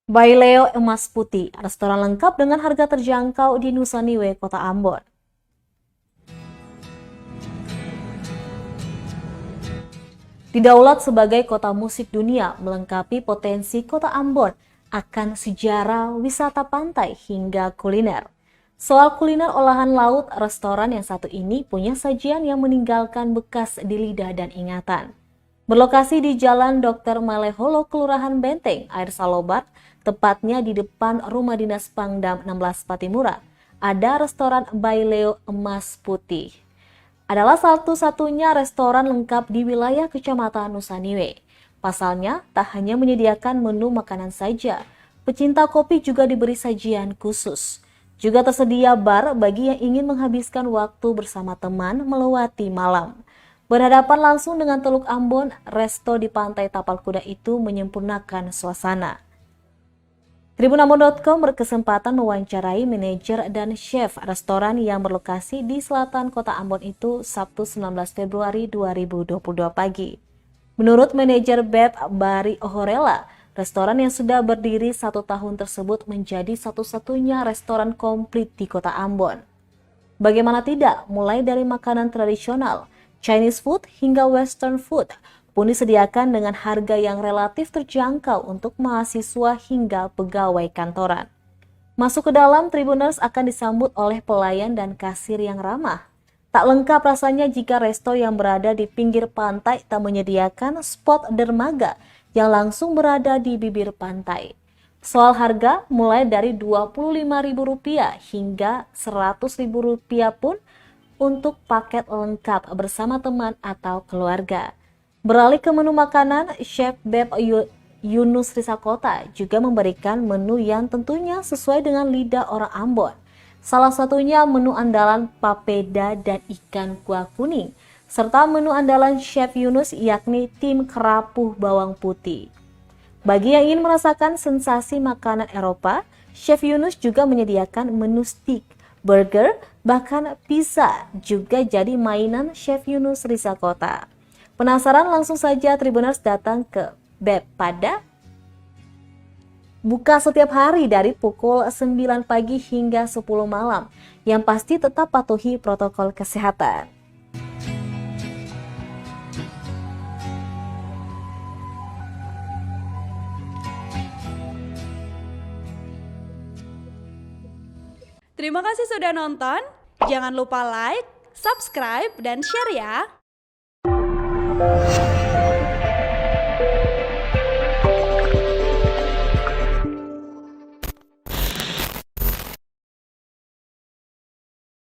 Baileo Emas Putih, restoran lengkap dengan harga terjangkau di Nusa Niue, Kota Ambon. Didaulat sebagai kota musik dunia, melengkapi potensi Kota Ambon akan sejarah, wisata pantai, hingga kuliner. Soal kuliner olahan laut, restoran yang satu ini punya sajian yang meninggalkan bekas di lidah dan ingatan. Berlokasi di Jalan Dr. Maleholo, Kelurahan Benteng, Air Salobar, tepatnya di depan Rumah Dinas Pangdam 16 Patimura, ada restoran Baileo Emas Putih. Adalah satu-satunya restoran lengkap di wilayah Kecamatan Nusa Niue. Pasalnya, tak hanya menyediakan menu makanan saja, pecinta kopi juga diberi sajian khusus. Juga tersedia bar bagi yang ingin menghabiskan waktu bersama teman melewati malam. Berhadapan langsung dengan Teluk Ambon, resto di Pantai Tapal Kuda itu menyempurnakan suasana. Tribunambon.com berkesempatan mewawancarai manajer dan chef restoran yang berlokasi di selatan Kota Ambon itu Sabtu 19 Februari 2022 pagi. Menurut manajer Beb Bari Ohorela, restoran yang sudah berdiri 1 tahun tersebut menjadi satu-satunya restoran komplit di Kota Ambon. Bagaimana tidak, mulai dari makanan tradisional, Chinese food hingga Western food pun disediakan dengan harga yang relatif terjangkau untuk mahasiswa hingga pegawai kantoran. Masuk ke dalam, Tribuners akan disambut oleh pelayan dan kasir yang ramah. Tak lengkap rasanya jika resto yang berada di pinggir pantai tak menyediakan spot dermaga yang langsung berada di bibir pantai. Soal harga, mulai dari Rp25.000 hingga Rp100.000 pun untuk paket lengkap bersama teman atau keluarga. Beralih ke menu makanan, Chef Beb Yunus Risakota juga memberikan menu yang tentunya sesuai dengan lidah orang Ambon. Salah satunya menu andalan papeda dan ikan kuah kuning, serta menu andalan Chef Yunus yakni tim kerapuh bawang putih. Bagi yang ingin merasakan sensasi makanan Eropa, Chef Yunus juga menyediakan menu steak, burger, bahkan pizza juga jadi mainan Chef Yunus Risakota. Penasaran, langsung saja Tribuners datang ke Beb pada buka setiap hari dari pukul 9 pagi hingga 10 malam. Yang pasti tetap patuhi protokol kesehatan. Terima kasih sudah nonton. Jangan lupa like, subscribe, dan share ya.